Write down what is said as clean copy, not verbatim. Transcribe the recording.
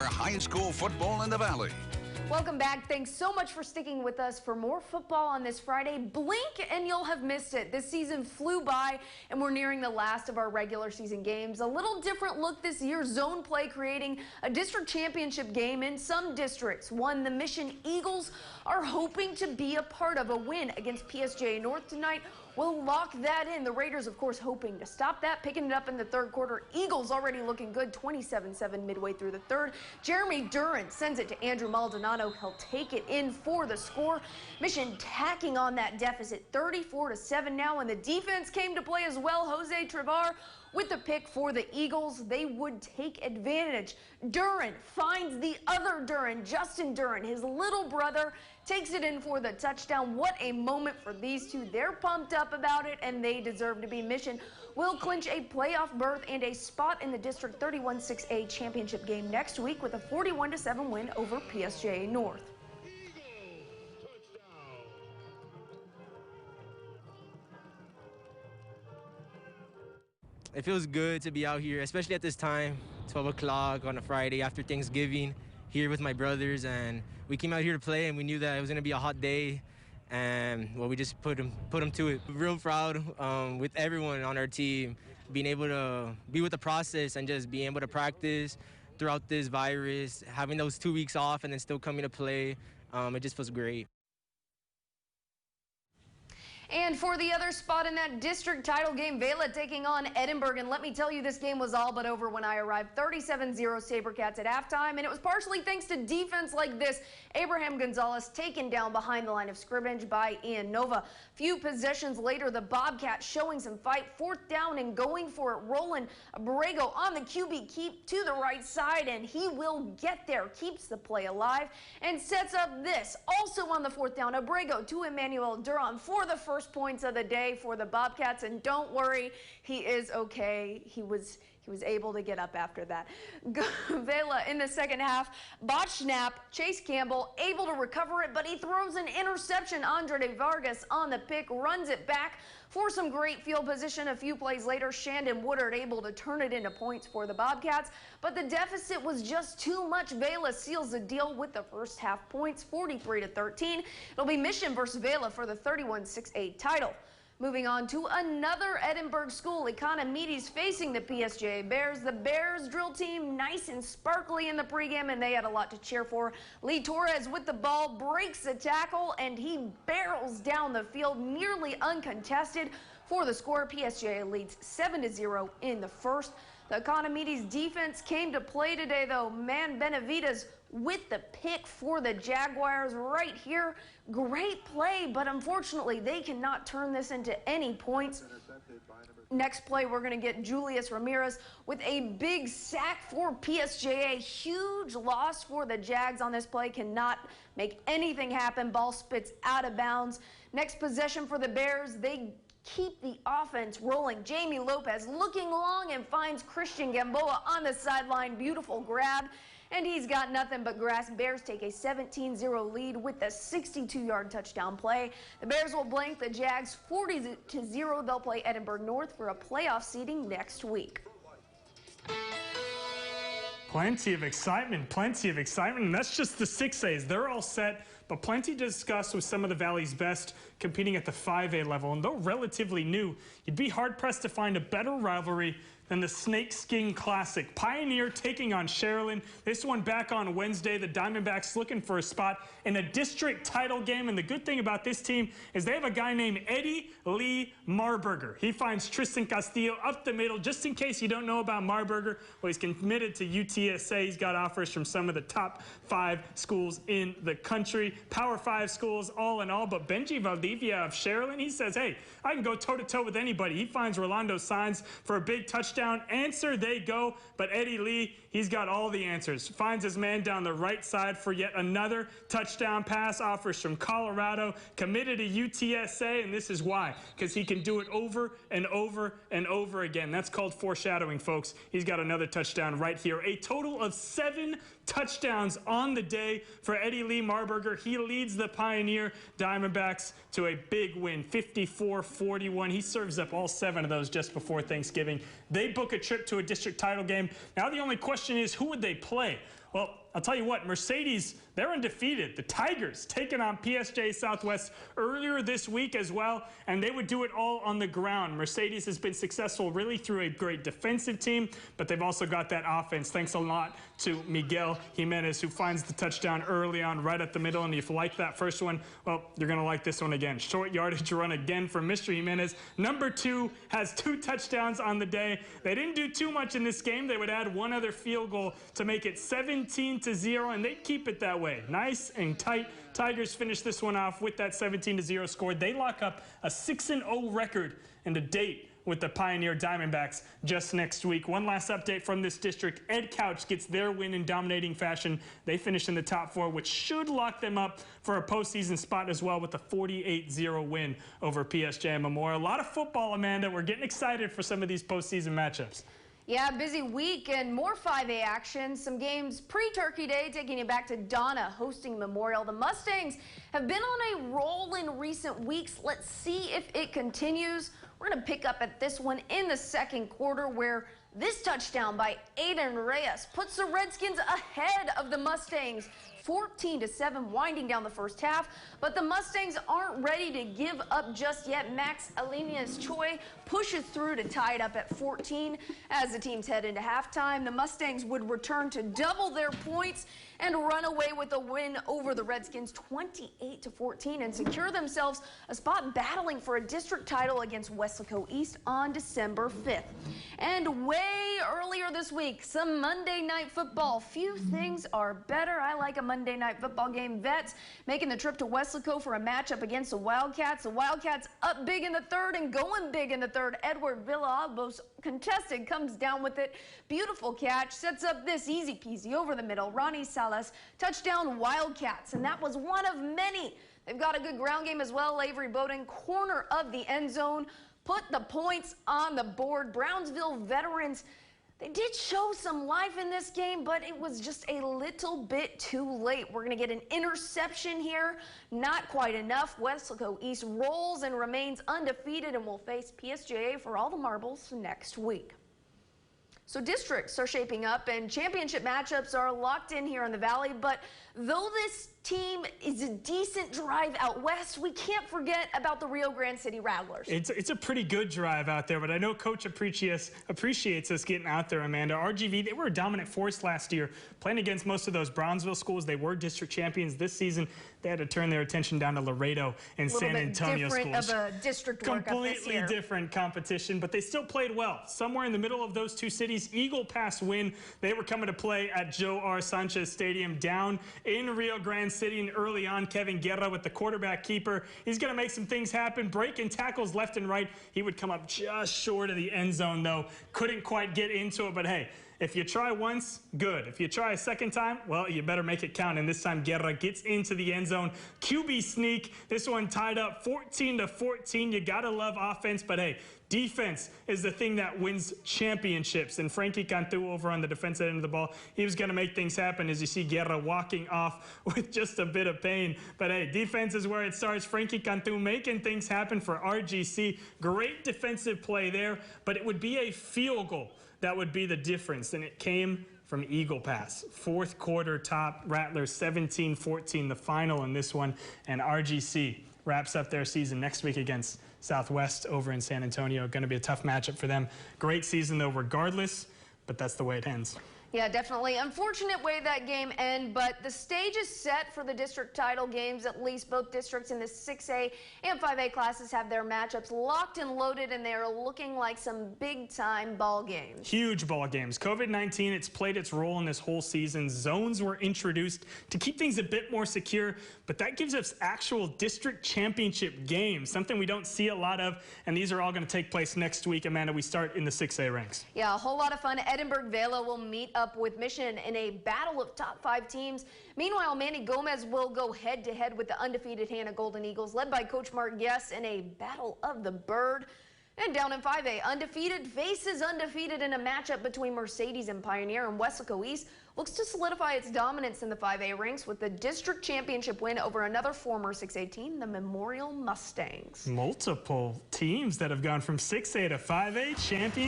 High school football in the Valley. Welcome back. Thanks so much for sticking with us for more football on this Friday. Blink and you'll have missed it. This season flew by and we're nearing the last of our regular season games. A little different look this year. Zone play creating a district championship game in some districts. One the Mission Eagles are hoping to be a part of. A win against PSJA North tonight will lock that in. The Raiders, of course, hoping to stop that, picking it up in the third quarter. Eagles already looking good, 27-7 midway through the third. Jeremy Duran sends it to Andrew Maldonado. He'll take it in for the score. Mission tacking on that deficit, 34-7 now, and the defense came to play as well. Jose Trevar with the pick for the Eagles. They would take advantage. Duran finds the other Duran, Justin Duran, his little brother, takes it in for the touchdown. What a moment for these two. They're pumped up about it, and they deserve to be. Mission will clinch a playoff berth and a spot in the District 31-6A championship game next week with a 41-7 win over PSJA North. It feels good to be out here, especially at this time, 12 o'clock on a Friday after Thanksgiving, here with my brothers. And we came out here to play, and we knew that it was going to be a hot day. And, well, we just put them to it. Real proud with everyone on our team, being able to be with the process and just being able to practice throughout this virus, having those 2 weeks off and then still coming to play. It just feels great. And for the other spot in that district title game, Vela taking on Edinburgh. And let me tell you, this game was all but over when I arrived. 37-0 Sabercats at halftime. And it was partially thanks to defense like this. Abraham Gonzalez taken down behind the line of scrimmage by Ian Nova. Few possessions later, the Bobcats showing some fight. Fourth down and going for it. Roland Abrego on the QB keep to the right side, and he will get there. Keeps the play alive and sets up this. Also on the fourth down, Abrego to Emmanuel Duran for the first points of the day for the Bobcats, and don't worry, he is okay. He was able to get up after that. Vela in the second half, botch snap, Chase Campbell able to recover it, but he throws an interception. Andrade Vargas on the pick, runs it back for some great field position. A few plays later, Shandon Woodard able to turn it into points for the Bobcats, but the deficit was just too much. Vela seals the deal with the first half points, 43-13. It'll be Mission versus Vela for the 31-6A title. Moving on to another Edinburgh school, Economides facing the PSJA Bears. The Bears drill team nice and sparkly in the pregame, and they had a lot to cheer for. Lee Torres with the ball breaks the tackle, and he barrels down the field nearly uncontested for the score. PSJA leads 7-0 in the first. The Economides defense came to play today, though. Man Benavides with the pick for the Jaguars right here. Great play, but unfortunately they cannot turn this into any points. Next play, we're going to get Julius Ramirez with a big sack for PSJA. Huge loss for the Jags on this play. Cannot make anything happen. Ball spits out of bounds. Next possession for the Bears, they keep the offense rolling. Jamie Lopez looking long and finds Christian Gamboa on the sideline. Beautiful grab, and he's got nothing but grass. Bears take a 17-0 lead with the 62-yard touchdown play. The Bears will blank the Jags 40-0. They'll play Edinburgh North for a playoff seeding next week. Plenty of excitement, and that's just the 6As. They're all set, but plenty to discuss with some of the Valley's best competing at the 5A level. And though relatively new, you'd be hard-pressed to find a better rivalry than the Snakeskin Classic. Pioneer taking on Sherilyn. This one back on Wednesday. The Diamondbacks looking for a spot in a district title game. And the good thing about this team is they have a guy named Eddie Lee Marburger. He finds Tristan Castillo up the middle. Just in case you don't know about Marburger, well, he's committed to UTSA. He's got offers from some of the top 5 schools in the country. Power 5 schools all in all. But Benji Valdivia of Sherilyn, he says, hey, I can go toe-to-toe with anybody. He finds Rolando Saenz for a big touchdown. Answer they go, but Eddie Lee, he's got all the answers. Finds his man down the right side for yet another touchdown pass. Offers from Colorado, committed to UTSA, and this is why, because he can do it over and over and over again. That's called foreshadowing, folks. He's got another touchdown right here. A total of 7 touchdowns on the day for Eddie Lee Marburger. He leads the Pioneer Diamondbacks to a big win, 54-41. He serves up all 7 of those just before Thanksgiving. They book a trip to a district title game. Now the only question is, who would they play? Well, I'll tell you what, Mercedes, they're undefeated. The Tigers taking on PSG Southwest earlier this week as well, and they would do it all on the ground. Mercedes has been successful really through a great defensive team, but they've also got that offense. Thanks a lot to Miguel Jimenez, who finds the touchdown early on right at the middle. And if you like that first one, well, you're going to like this one again. Short yardage run again from Mr. Jimenez. Number 2 has 2 touchdowns on the day. They didn't do too much in this game. They would add one other field goal to make it 17-0, and they'd keep it that way. Nice and tight. Tigers finish this one off with that 17-0 score. They lock up a 6-0 record and a date with the Pioneer Diamondbacks just next week. One last update from this district. Ed Couch gets their win in dominating fashion. They finish in the top 4, which should lock them up for a postseason spot as well with a 48-0 win over PSG Memorial. A lot of football, Amanda. We're getting excited for some of these postseason matchups. Yeah, busy week and more 5A action. Some games pre-Turkey Day, taking you back to Donna hosting Memorial. The Mustangs have been on a roll in recent weeks. Let's see if it continues. We're going to pick up at this one in the second quarter, where this touchdown by Aiden Reyes puts the Redskins ahead of the Mustangs. 14-7 winding down the first half, but the Mustangs aren't ready to give up just yet. Max Alinius Choi pushes through to tie it up at 14. As the teams head into halftime, the Mustangs would return to double their points and run away with a win over the Redskins 28-14 and secure themselves a spot battling for a district title against Weslaco East on December 5th. And way earlier this week, some Monday Night Football. Few things are better. I like a Monday Night Football game. Vets making the trip to Weslaco for a matchup against the Wildcats. The Wildcats up big in the third and going big in the third. Edward Villalobos contested, comes down with it. Beautiful catch, sets up this easy peasy over the middle. Ronnie Salas, touchdown Wildcats, and that was one of many. They've got a good ground game as well. Avery Bowden, corner of the end zone, put the points on the board. Brownsville veterans, they did show some life in this game, but it was just a little bit too late. We're going to get an interception here. Not quite enough. Weslaco East rolls and remains undefeated and will face PSJA for all the marbles next week. So districts are shaping up and championship matchups are locked in here in the Valley, but though this team is a decent drive out west, we can't forget about the Rio Grande City Rattlers. It's a pretty good drive out there, but I know Coach appreciates us getting out there, Amanda. RGV, they were a dominant force last year, playing against most of those Brownsville schools. They were district champions this season. They had to turn their attention down to Laredo and San Antonio schools. Different of a district workup this year. Completely different competition, but they still played well. Somewhere in the middle of those two cities, Eagle Pass win. They were coming to play at Joe R. Sanchez Stadium down in Rio Grande City, and early on, Kevin Guerra with the quarterback keeper. He's going to make some things happen, breaking tackles left and right. He would come up just short of the end zone, though. Couldn't quite get into it, but hey, if you try once, good. If you try a second time, well, you better make it count. And this time, Guerra gets into the end zone. QB sneak. This one tied up 14-14. You got to love offense, but hey, defense is the thing that wins championships. And Frankie Cantu over on the defensive end of the ball, he was going to make things happen as you see Guerra walking off with just a bit of pain. But hey, defense is where it starts. Frankie Cantu making things happen for RGC. Great defensive play there, but it would be a field goal that would be the difference, and it came from Eagle Pass. Fourth quarter top, Rattlers 17-14, the final in this one, and RGC wraps up their season next week against Southwest over in San Antonio. Going to be a tough matchup for them. Great season, though, regardless, but that's the way it ends. Yeah, definitely. Unfortunate way that game ended, but the stage is set for the district title games. At least both districts in the 6A and 5A classes have their matchups locked and loaded, and they are looking like some big-time ball games. Huge ball games. COVID-19, it's played its role in this whole season. Zones were introduced to keep things a bit more secure, but that gives us actual district championship games, something we don't see a lot of, and these are all going to take place next week. Amanda, we start in the 6A ranks. Yeah, a whole lot of fun. Edinburgh Vela will meet up with Mission in a battle of top 5 teams. Meanwhile, Manny Gomez will go head-to-head with the undefeated Hannah Golden Eagles, led by Coach Mark Guess in a battle of the bird. And down in 5A, undefeated faces undefeated in a matchup between Mercedes and Pioneer, and Weslaco East looks to solidify its dominance in the 5A ranks with the district championship win over another former 6A team, the Memorial Mustangs. Multiple teams that have gone from 6A to 5A champions.